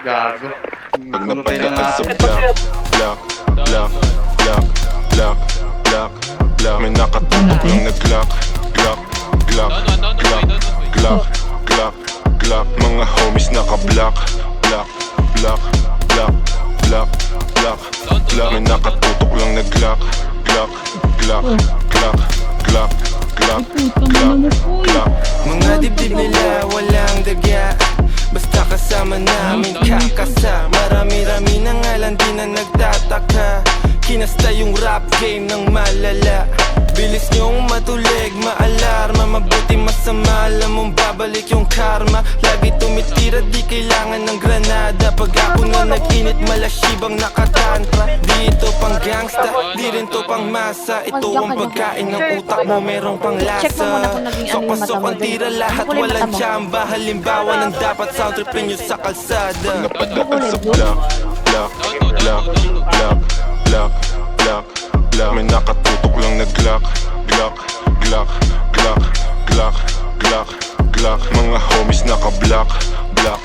Gago. Pag Kulutay na napadaan sa natin. block, block, block, block, block, block. May nakatutok lang nag-glock, glock, glock, glock, glock, glock, glock. Mga homies naka-block, block, block, block, block, block, block. May nakatutok lang nag-glock, glock, glock, glock, glock, glock, glock, glock. Mga dibdib nila walang dagya, basta kasama namin kakasa. Marami-rami na nga lang di na nagtataka. Kinasta yung rap game ng malala. Bilis niyong matulig, maalarma. Mabuti masama, alam mong babalik yung karma. Lagi tumitira, di kailangan ng granada. Pag ako na nag-init, malasibang nakatantra. Di ito pang gangsta, di rin to pang masa. Ito ang pagkain ng utak mo, merong pang lasa. Sok-pasok ang tira, lahat walang tsamba. Halimbawa ng dapat sound tripin nyo sa kalsada. Napadaan sa block, block, block, block, block, block, block. May nakatutok lang nag-glock, glock, glock, glock, glock, glock, glock. Mga homies naka-block, block,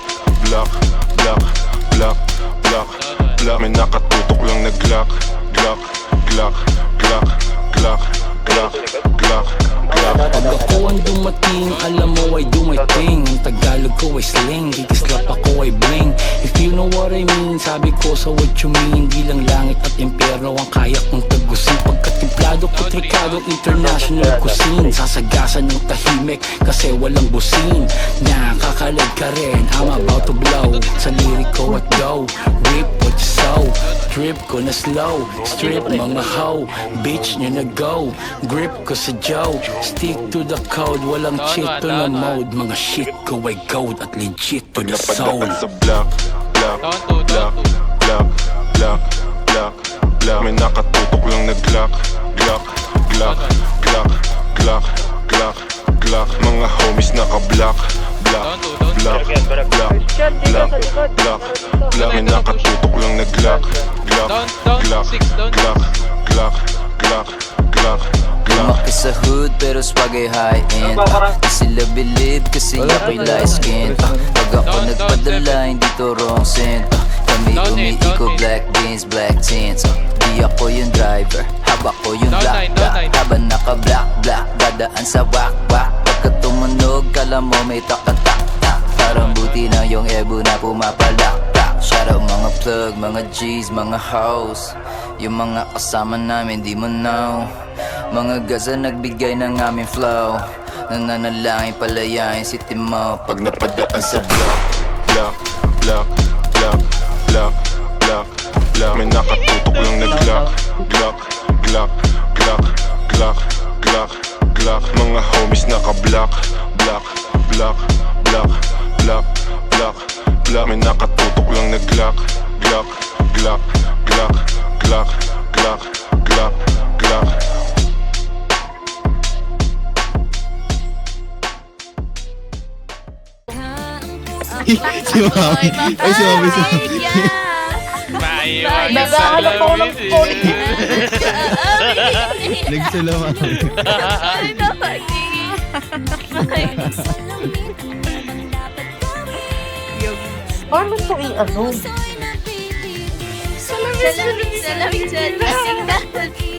block, block, block, block, block. May nakatutok lang nag-glock, glock, glock, glock, glock, glock, glock, glock. Pag ako ang dumating, alam mo ay do my thing. Ang Tagalog ko ay sling, kikislap ako ay bling. If you know what I mean, sabi ko sa what you mean. Di lang langit at impyerno ang kaya kong tagusin. Pagkatimplado ko trikado, international cuisine. Sasagasan ng tahimik kasi walang busin. Nakakalag ka rin, I'm about to blow. Sa lirik ko at go, rip what you sow. Trip ko na slow, strip mga hoe. Bitch nyo na go, grip ko sa Joe. Stick to the code, walang cheat to na mode. Mga shit ko ay gold at legit to the soul. Napadaan sa block, block, block, block, block, block, block. May nakatutok lang nag-glock, glock, glock, glock, glock, glock, glock. Mga homies naka-block, block, block, block, block, block, block. May nakatutok lang nag-glock, glock, glock, glock, glock, glock, glock. Lumaki sa hood pero swag ay high-end. Di sila believe kasi ako'y light skin. Pag ako nagpadala hindi to wrong scent. Kami umiiko black beans, black tints. Di ako yung driver, habak ko yung black black. Habang naka-black black, dadaan sa wak-wak. Pagka tumunog kala mo may takatak-tak. Parang buti na yung ebo na pumapalak-tak. Shout out mga plug, mga G's, mga hoes. Yung mga kasama namin di mo know. Mga gaza nagbigay ng aming flow. Nananalangin palayain si Timo pag napadaan sa block, block, block, block, block, block, block. May nakatutok lang nag-glock, glock, glock, glock, glock, glock, glock. Mga homies naka-block, block, block, block, block, block, block. May nakatutok lang nag-glock, glock, glock, glock, glock, glock, glock, glock. Si Mami. Ay, si Mami. Maiwan sa Naghahanap ako ng salamin phone. Nagsalamat. Ay, Paano ito i-ano? Salamin dyan.